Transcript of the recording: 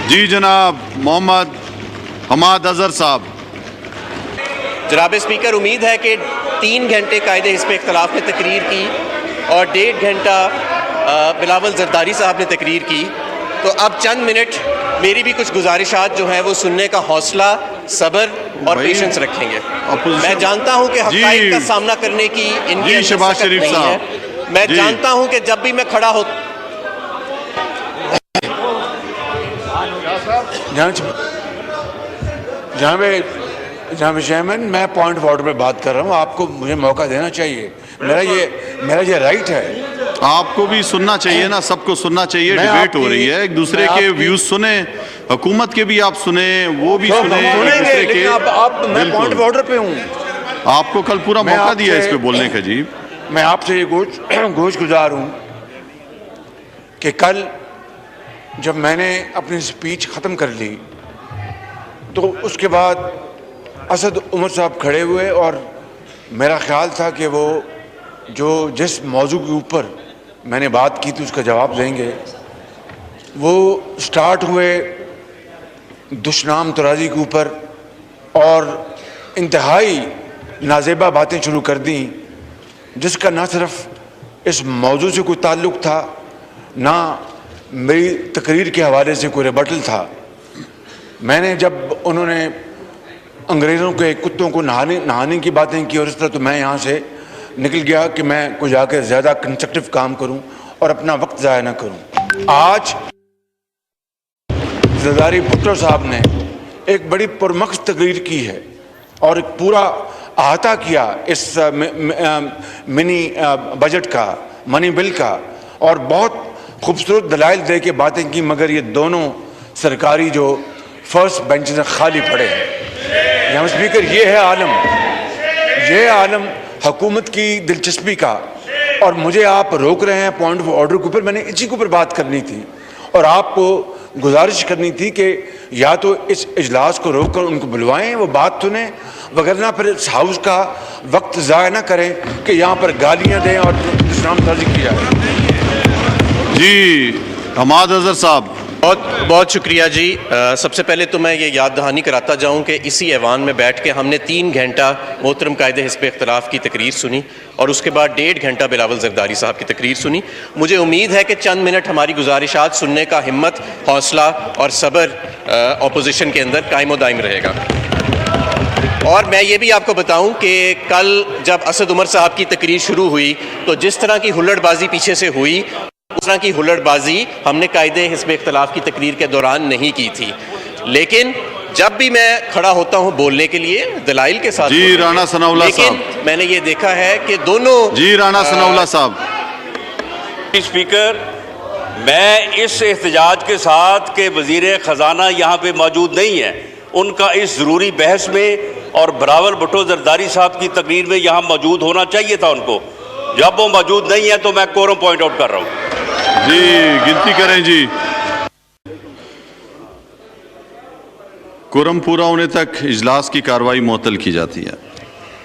جی جناب محمد حماد اظہر صاحب. جناب اسپیکر، امید ہے کہ 3 گھنٹے قائد حزب اختلاف نے تقریر کی اور 1.5 گھنٹہ بلاول زرداری صاحب نے تقریر کی، تو اب چند منٹ میری بھی کچھ گزارشات جو ہیں وہ سننے کا حوصلہ، صبر اور پیشنس رکھیں گے. میں جانتا ہوں کہ حقائق کا سامنا کرنے کی ان کی شہباز شریف صاحب، میں جانتا ہوں کہ جب بھی میں کھڑا ہوتا جناب چیئرمین، میں پوائنٹ آف آرڈر پہ بات کر رہا ہوں. آپ کو مجھے موقع دینا چاہیے، میرا یہ رائٹ ہے. آپ کو بھی سننا چاہیے نا، سب کو سننا چاہیے. ڈیبیٹ ہو رہی ہے، ایک دوسرے کے ویوز سنیں، حکومت کے بھی آپ سنیں، وہ بھی سنیں ایک دوسرے کے. میں پوائنٹ آف آرڈر پہ ہوں. آپ کو کل پورا موقع دیا اس پہ بولنے کا. جی میں آپ سے یہ گوش گزار ہوں کہ کل جب میں نے اپنی سپیچ ختم کر لی تو اس کے بعد اسد عمر صاحب کھڑے ہوئے اور میرا خیال تھا کہ وہ جس موضوع کے اوپر میں نے بات کی تھی اس کا جواب دیں گے. وہ سٹارٹ ہوئے دشنام ترازی کے اوپر اور انتہائی نازیبا باتیں شروع کر دیں جس کا نہ صرف اس موضوع سے کوئی تعلق تھا، نہ میری تقریر کے حوالے سے کوئی ریبٹل تھا. میں نے جب انہوں نے انگریزوں کے کتوں کو نہانے کی باتیں کی اور اس طرح، تو میں یہاں سے نکل گیا کہ میں کچھ جا کے زیادہ کنسٹرکٹیو کام کروں اور اپنا وقت ضائع نہ کروں. آج زرداری بھٹو صاحب نے ایک بڑی پرمخ تقریر کی ہے اور ایک پورا احاطہ کیا اس منی بجٹ کا، منی بل کا، اور بہت خوبصورت دلائل دے کے باتیں کی، مگر یہ دونوں سرکاری جو فرسٹ بینچز خالی پڑے ہیں. جناب اسپیکر، یہ عالم حکومت کی دلچسپی کا، اور مجھے آپ روک رہے ہیں پوائنٹ آف آرڈر کے اوپر. میں نے اسی کے اوپر بات کرنی تھی اور آپ کو گزارش کرنی تھی کہ یا تو اس اجلاس کو روک کر ان کو بلوائیں، وہ بات سنیں، وگرنہ پھر اس ہاؤس کا وقت ضائع نہ کریں کہ یہاں پر گالیاں دیں اور دشنام ترازی کی جائے. جی حماد اظہر صاحب. بہت شکریہ جی. سب سے پہلے تو میں یہ یاد دہانی کراتا جاؤں کہ اسی ایوان میں بیٹھ کے ہم نے 3 گھنٹہ محترم قائد حزب اختلاف کی تقریر سنی اور اس کے بعد 1.5 گھنٹہ بلاول زرداری صاحب کی تقریر سنی. مجھے امید ہے کہ چند منٹ ہماری گزارشات سننے کا ہمت، حوصلہ اور صبر اپوزیشن کے اندر قائم و دائم رہے گا. اور میں یہ بھی آپ کو بتاؤں کہ کل جب اسد عمر صاحب کی تقریر شروع ہوئی تو جس طرح کی ہلڑ بازی پیچھے سے ہوئی، اس طرح کی ہلڑ بازی ہم نے قائد حزب اختلاف کی تقریر کے دوران نہیں کی تھی. لیکن جب بھی میں کھڑا ہوتا ہوں بولنے کے لیے دلائل کے ساتھ، جی رانا ثناء اللہ صاحب، لیکن میں نے یہ دیکھا ہے کہ دونوں جی رانا ثناء اللہ صاحب. اسپیکر، میں اس احتجاج کے ساتھ کہ وزیر خزانہ یہاں پہ موجود نہیں ہے، ان کا اس ضروری بحث میں اور بلاول بھٹو زرداری صاحب کی تقریر میں یہاں موجود ہونا چاہیے تھا ان کو. جب وہ موجود نہیں ہے تو میں کورم پوائنٹ آؤٹ کر رہا ہوں. جی گنتی کریں. جی کورم پورا ہونے تک اجلاس کی کارروائی معطل کی جاتی ہے.